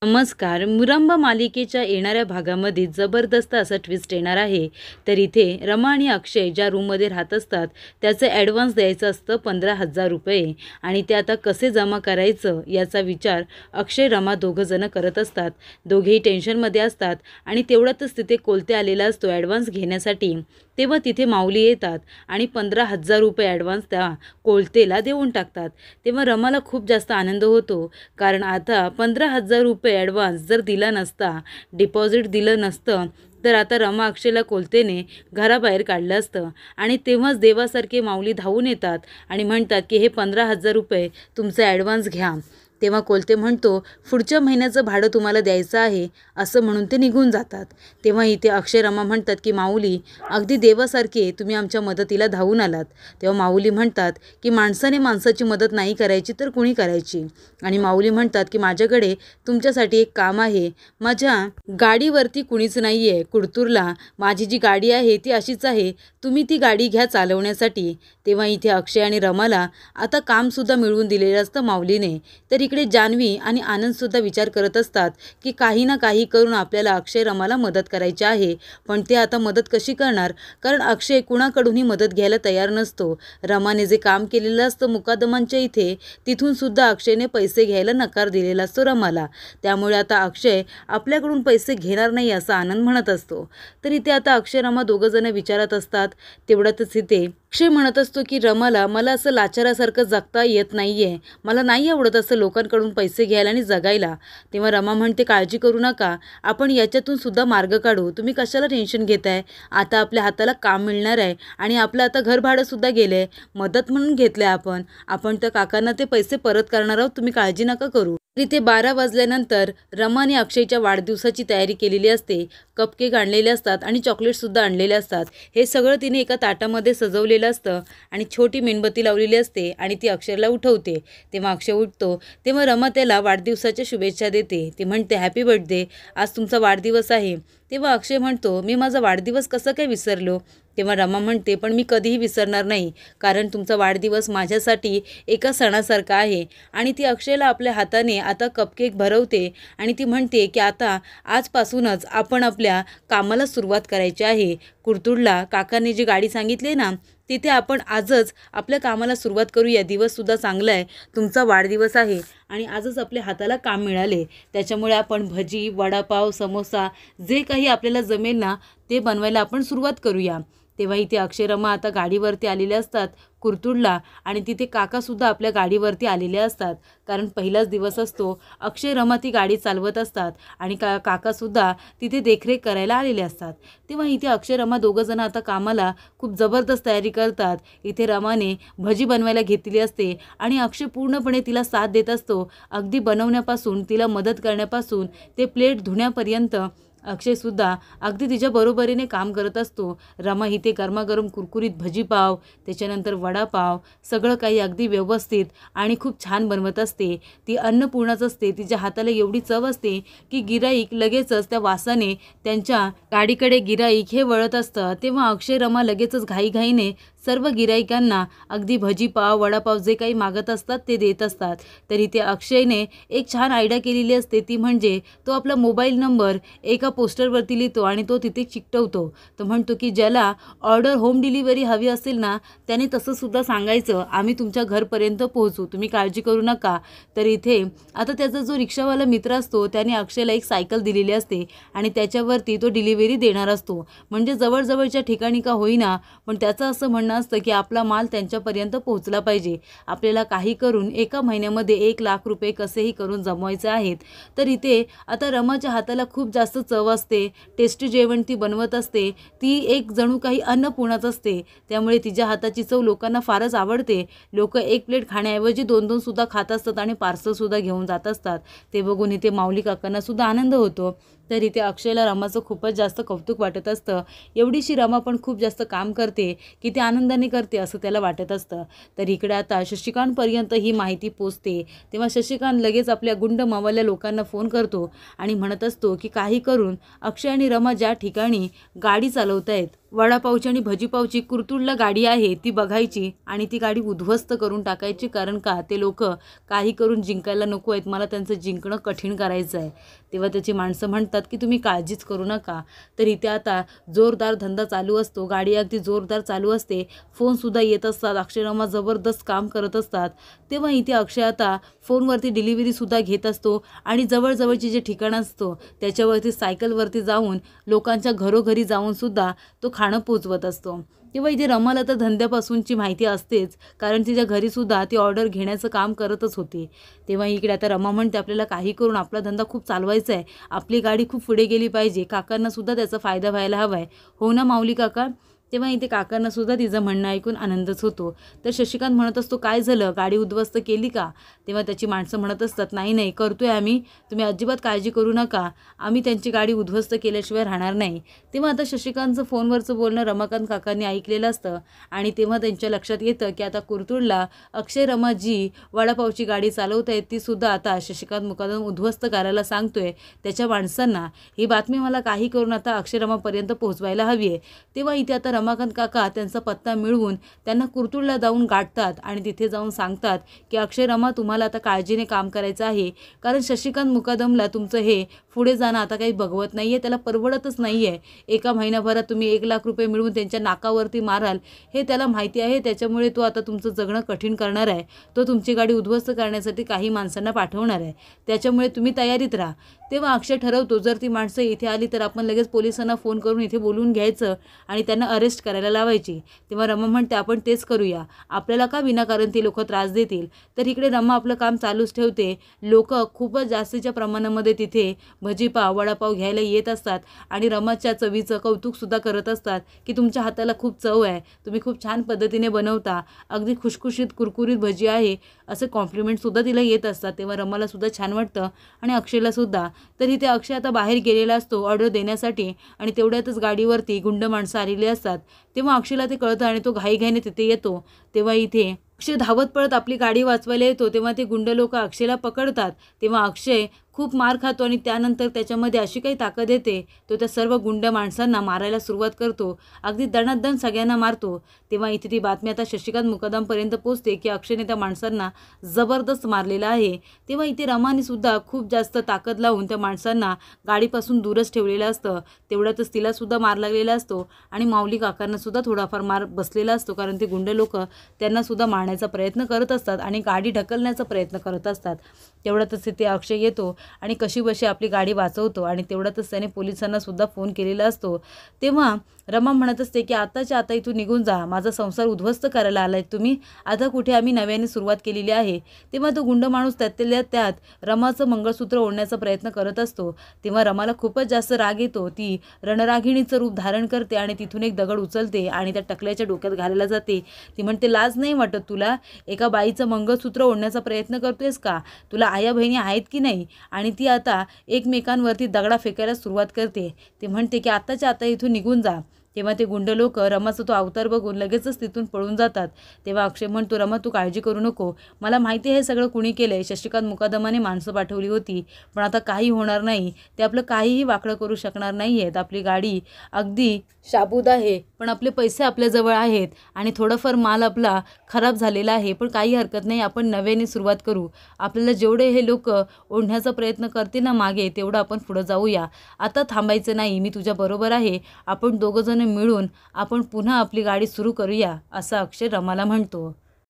नमस्कार. मुरंबा मालिकेच्या येणाऱ्या भागामध्ये जबरदस्त असा ट्विस्ट येणार आहे. तर इथे रमा आणि अक्षय ज्या रूममध्ये राहत असतात त्याचं ॲडव्हान्स द्यायचं असतं 15,000 रुपये आणि ते आता कसे जमा करायचं याचा विचार अक्षय रमा दोघंजणं करत असतात. दोघेही टेन्शनमध्ये असतात आणि तेवढ्यातच तिथे कोलते आलेला असतो ॲडव्हान्स घेण्यासाठी. तेव्हा तिथे माऊली येतात आणि 15,000 रुपये ॲडव्हान्स त्या कोलतेला देऊन टाकतात. तेव्हा रमाला खूप जास्त आनंद होतो, कारण आता 15,000 रुपये ॲडव्हान्स जर दिला नसता, डिपॉझिट दिलं नसतं, तर आता रमा अक्षयला कोलतेने घराबाहेर काढलं असतं. आणि तेव्हाच देवासारखे माऊली धावून येतात आणि म्हणतात की हे 15,000 रुपये तुमचा ॲडव्हान्स घ्या. तेव्हा कोलते म्हणतो पुढच्या महिन्याचं भाडं तुम्हाला द्यायचं आहे, असं म्हणून ते निघून जातात. तेव्हा इथे अक्षय रमा म्हणतात की माऊली, अगदी देवासारखे तुम्ही आमच्या मदतीला धावून आलात. तेव्हा माऊली म्हणतात की माणसाने माणसाची मदत नाही करायची तर कुणी करायची. आणि माऊली म्हणतात की माझ्याकडे तुमच्यासाठी एक काम आहे. माझ्या गाडीवरती कुणीच नाही आहे. कुडतूरला माझी जी गाडी आहे ती अशीच आहे, तुम्ही ती गाडी घ्या चालवण्यासाठी. तेव्हा इथे अक्षय आणि रमाला आता कामसुद्धा मिळवून दिलेलं असतं माऊलीने. तर इकडे जान्हवी आणि आनंदसुद्धा विचार करत असतात की काही ना काही करून आपल्याला अक्षय रमाला मदत करायची आहे. पण ते आता मदत कशी करणार, कारण अक्षय कुणाकडूनही मदत घ्यायला तयार नसतो. रमाने जे काम केलेलं असतं मुकादमांच्या इथे, तिथूनसुद्धा अक्षयने पैसे घ्यायला नकार दिलेला असतो रमाला. त्यामुळे आता अक्षय आपल्याकडून पैसे घेणार नाही असं आनंद म्हणत असतो. तर इथे आता अक्षय रमा दोघंजणं विचारत असतात. तेवढ्यातच इथे अक्षय म्हणत असतो की रमाला, मला असं लाचारासारखं जगता येत नाही आहे, मला नाही आवडत असं लोकांकडून पैसे घ्यायला आणि जगायला. तेव्हा रमा म्हणते काळजी करू नका, आपण याच्यातून सुद्धा मार्ग काढू, तुम्ही कशाला टेन्शन घेताय. आता आपल्या हाताला काम मिळणार आहे आणि आपलं आता घर भाडंसुद्धा गेलं आहे, मदत म्हणून घेतलं आहे आपण त्या काकांना ते पैसे परत करणार आहोत, तुम्ही काळजी नका करू. इथे 12 वाजल्यानंतर रमाने अक्षयच्या वाढदिवसाची तयारी केलेली असते. कपकेक आणलेले असतात आणि चॉकलेटसुद्धा आणलेले असतात. हे सगळं तिने एका ताटामध्ये सजवलेलं असतं आणि छोटी मेणबत्ती लावलेली असते आणि ती अक्षयला उठवते. तेव्हा अक्षय उठतो. तेव्हा रमा त्याला वाढदिवसाच्या शुभेच्छा देते. ती म्हणते हॅपी बर्थडे, आज तुमचा वाढदिवस आहे. तेव्हा अक्षय म्हणतो मी माझा वाढदिवस कसं काय विसरलो. तेव्हा रमा म्हणते पण मी कधीही विसरणार नाही, कारण तुमचा वाढदिवस माझ्यासाठी एका सणासारखा आहे. आणि ती अक्षयला आपल्या हाताने आता कपकेक भरवते आणि ती म्हणते की आता आजपासूनच आपण आपल्या कामाला सुरुवात करायची आहे. कुडतूरला काकांनी जी गाडी सांगितली ना, तिथे आपण आजच आपल्या कामाला सुरुवात करूया. दिवससुद्धा चांगला आहे, तुमचा वाढदिवस आहे आणि आजच आपल्या हाताला काम मिळाले, त्याच्यामुळे आपण भजी, वडापाव, समोसा जे काही आपल्याला जमेल ना ते बनवायला आपण सुरुवात करूया. तेव्हा इथे अक्षय रमा आता गाडीवरती आलेले असतात कुर्तुडला आणि तिथे काकासुद्धा आपल्या गाडीवरती आलेले असतात, कारण पहिलाच दिवस असतो. अक्षय रमा ती गाडी चालवत असतात आणि काकासुद्धा तिथे देखरेख करायला आलेले असतात. तेव्हा इथे अक्षय रमा दोघंजणं आता कामाला खूप जबरदस्त तयारी करतात. इथे रमाने भजी बनवायला घेतलेली असते आणि अक्षय पूर्णपणे तिला साथ देत असतो. अगदी बनवण्यापासून, तिला मदत करण्यापासून ते प्लेट धुण्यापर्यंत अक्षयसुद्धा अगदी तिच्या बरोबरीने काम करत असतो. रमा इथे गरमागरम कुरकुरीत भजीपाव, त्याच्यानंतर वडापाव, सगळं काही अगदी व्यवस्थित आणि खूप छान बनवत असते. ती अन्नपूर्णाच असते. तिच्या हाताला एवढी चव असते की गिराईक लगेचच त्या वासाने त्यांच्या गाडीकडे गिराईक हे वळत असतं. तेव्हा अक्षय रमा लगेचच घाईघाईने सर्व गिराईकांना अगदी भजीपाव, वडापाव जे काही मागत असतात ते देत असतात. तर इथे अक्षयने एक छान आयडिया केलेली असते, ती म्हणजे तो आपला मोबाईल नंबर एका पोस्टरवरती लिहितो आणि तो तिथे चिकटवतो. तो म्हणतो की ज्याला ऑर्डर होम डिलिव्हरी हवी असेल ना, त्याने तसंसुद्धा सांगायचं, आम्ही तुमच्या घरपर्यंत पोहोचू, तुम्ही काळजी करू नका. तर इथे आता त्याचा जो रिक्षावाला मित्र असतो त्याने अक्षयला एक सायकल दिलेली असते आणि त्याच्यावरती तो डिलिव्हरी देणार असतो. म्हणजे जवळजवळच्या ठिकाणी का होईना, पण त्याचं असं म्हणणं असतं की आपला माल त्यांच्यापर्यंत पोहोचला पाहिजे. आपल्याला काही करून एका महिन्यामध्ये 1,00,000 रुपये कसेही करून जमवायचे आहेत. तर इथे आता रमाच्या हाताला खूप जास्त चव असते, टेस्टी जेवण ती बनवत असते. ती एक जणू काही अन्नपूर्णाच असते, त्यामुळे तिच्या हाताची चव लोकांना फारच आवडते. लोक एक प्लेट खाण्याऐवजी 2-2 सुद्धा खात असतात आणि पार्सलसुद्धा घेऊन जात असतात. ते बघून इथे माऊली काकांना सुद्धा आनंद होतो. तर इथे अक्षयला रमाचं खूपच जास्त कौतुक वाटत असतं. एवढीशी रमा पण खूप जास्त काम करते की ते आनंदाने करते असं त्याला वाटत असतं. तर इकडे आता शशिकांतपर्यंत ही माहिती पोचते. तेव्हा शशिकांत लगेच आपल्या गुंड मावल्या लोकांना फोन करतो आणि म्हणत असतो की काही करून अक्षय आणि रमा ज्या ठिकाणी गाडी चालवत आहेत वडापावची आणि भजीपावची कुर्तुळला गाडी आहे ती बघायची आणि ती गाडी उद्ध्वस्त करून टाकायची, कारण का ते लोक काही करून जिंकायला नको आहेत, मला त्यांचं जिंकणं कठीण करायचं आहे. तेव्हा त्याची माणसं म्हणतात की तुम्ही काळजीच करू नका. तर इथे आता जोरदार धंदा चालू असतो, गाडी अगदी जोरदार चालू असते, फोनसुद्धा येत असतात, अक्षयरामा जबरदस्त काम करत असतात. तेव्हा इथे अक्षय आता फोनवरती डिलिव्हरीसुद्धा घेत असतो आणि जवळजवळची जे ठिकाण असतो त्याच्यावरती सायकलवरती जाऊन लोकांच्या घरोघरी जाऊनसुद्धा तो खाणं पोचवत असतो. तेव्हा इथे रमाला तर धंद्यापासूनची माहिती असतेच, कारण तिच्या घरीसुद्धा ती ऑर्डर घेण्याचं काम करतच होती. तेव्हा इकडे आता रमा म्हणते आपल्याला काही करून आपला धंदा खूप चालवायचा आहे, आपली गाडी खूप पुढे गेली पाहिजे, काकांनासुद्धा त्याचा फायदा व्हायला हवा आहे, हो ना माऊली काका. तेव्हा इथे काकांनासुद्धा तिचं म्हणणं ऐकून आनंदच होतो. तर शशिकांत म्हणत असतो काय झालं, गाडी उद्ध्वस्त केली का? तेव्हा त्याची माणसं म्हणत असतात नाही नाही करतोय आम्ही, तुम्ही अजिबात काळजी करू नका, आम्ही त्यांची गाडी उद्ध्वस्त केल्याशिवाय राहणार नाही. तेव्हा आता शशिकांतचं फोनवरचं बोलणं रमाकांत काकांनी ऐकलेलं असतं आणि तेव्हा त्यांच्या लक्षात येतं की आता कुर्तुळला अक्षय रमा जी वडापावची गाडी चालवत आहेत ती सुद्धा आता शशिकांत मुकादम उद्ध्वस्त करायला सांगतोय त्याच्या माणसांना. ही बातमी मला काही करून आता अक्षय रमापर्यंत पोहोचवायला हवी आहे. तेव्हा इथे आता रमाकांत काका त्यांचा पत्ता मिळवून त्यांना कुर्तुळला जाऊन गाठतात आणि तिथे जाऊन सांगतात की अक्षय रमा तुम्हाला आता काळजीने काम करायचं आहे, कारण शशिकांत मुकादमला तुमचं हे पुढे जाणं आता काही बघवत नाही आहे, त्याला परवडतच नाही आहे. एका महिनाभरात तुम्ही 1,00,000 रुपये मिळवून त्यांच्या नाकावरती माराल हे त्याला माहिती आहे, त्याच्यामुळे तो आता तुमचं जगणं कठीण करणार आहे. तो तुमची गाडी उद्ध्वस्त करण्यासाठी काही माणसांना पाठवणार आहे, त्याच्यामुळे तुम्ही तयारीत राहा. तेव्हा अक्षय ठरवतो जर ती माणसं इथे आली तर आपण लगेच पोलिसांना फोन करून इथे बोलवून घ्यायचं आणि त्यांना अरेस्ट करायला लावायची. तेव्हा रमा म्हणते आपण तेच करूया, आपल्याला का विनाकारण ती लोक त्रास देतील. तर इकडे रमा आपलं काम चालूच ठेवते. लोक खूपच जास्तीच्या प्रमाणामध्ये तिथे भजीपाव वडापाव घ्यायला येत असतात आणि रमाच्या चवीचं कौतुकसुद्धा करत असतात की तुमच्या हाताला खूप चव आहे, तुम्ही खूप छान पद्धतीने बनवता, अगदी खुशखुशीत कुरकुरीत भजी आहे, असे कॉम्प्लिमेंटसुद्धा तिला येत असतात. तेव्हा रमालासुद्धा छान वाटतं आणि अक्षयलासुद्धा. तर इथे अक्षय आता बाहेर गेलेला असतो ऑर्डर देण्यासाठी आणि तेवढ्यातच गाडीवरती गुंड माणसं आलेली असतात. तेव्हा अक्षयला ते कळतं आणि तो घाईघाईने तिथे येतो. तेव्हा इथे अक्षय धावत पळत आपली गाडी वाचवायला येतो. तेव्हा ते गुंड लोक अक्षयला पकडतात. तेव्हा अक्षय खूप मार खातो आणि त्यानंतर त्याच्यामध्ये अशी काही ताकद येते तो त्या सर्व गुंड माणसांना मारायला सुरुवात करतो, अगदी दणादण सगळ्यांना मारतो. तेव्हा इथे ती बातमी आता शशिकांत मुकादमपर्यंत पोहोचते की अक्षयने त्या माणसांना जबरदस्त मारलेला आहे. तेव्हा इथे रमाने सुद्धा खूप जास्त ताकद लावून त्या माणसांना गाडीपासून दूरच ठेवलेलं असतं. तेवढ्यातच तिलासुद्धा मार लागलेला असतो आणि माऊली काकांनासुद्धा थोडाफार मार बसलेला असतो, कारण ते गुंड लोक त्यांनासुद्धा मारण्याचा प्रयत्न करत असतात आणि गाडी ढकलण्याचा प्रयत्न करत असतात. तेवढ्यातच ते अक्षय येतो आणि कशीबशी आपली गाडी वाचवतो आणि तेवढ्यातच त्याने पोलिसांना सुद्धा फोन केलेला असतो. तेव्हा रमा म्हणत असते की आताच्या आता इथून निघून जा, माझा संसार उद्ध्वस्त करायला आलाय तुम्ही, आता कुठे आम्ही नव्याने सुरुवात केलेली आहे. तेव्हा तो गुंड माणूस त्यातल्या त्यात रमाचं मंगळसूत्र ओढण्याचा प्रयत्न करत असतो. तेव्हा रमाला खूपच जास्त राग येतो, ती रणरागिणीचं रूप धारण करते आणि तिथून एक दगड उचलते आणि त्या टकल्याच्या डोक्यात घालायला जाते. ती म्हणते लाज नाही वाटत तुला, एका बाईचं मंगळसूत्र ओढण्याचा प्रयत्न करतोयस का, तुला आया बहिणी आहेत की नाही. आणि ती आता एकमेकांवरती दगडा फेकायला सुरुवात करते. ती म्हणते की आताच्या आता इथून निघून जा. तेव्हा ते गुंड लोक रमाचा तो अवतार बघून लगेचच तिथून पळून जातात. तेव्हा अक्षय म्हणतो रमा तू काळजी करू नको, मला माहिती आहे हे सगळं कुणी केलंय, शशिकांत मुकादमाने माणसं पाठवली होती, पण आता काही होणार नाही, ते आपलं काहीही वाकडं करू शकणार नाही आहेत. आपली गाडी अगदी शाबूत आहे पण आपले पैसे आपल्याजवळ आहेत आणि थोडंफार माल आपला खराब झालेला आहे, पण काही हरकत नाही, आपण नव्याने सुरुवात करू. आपल्याला जेवढे हे लोक ओढण्याचा प्रयत्न करतील ना मागे तेवढं आपण पुढं जाऊया, आता थांबायचं नाही, मी तुझ्या बरोबर आहे, आपण दोघंजण मिळून आपण पुन्हा आपली गाडी सुरू करूया, असं अक्षय रमाला म्हणतो.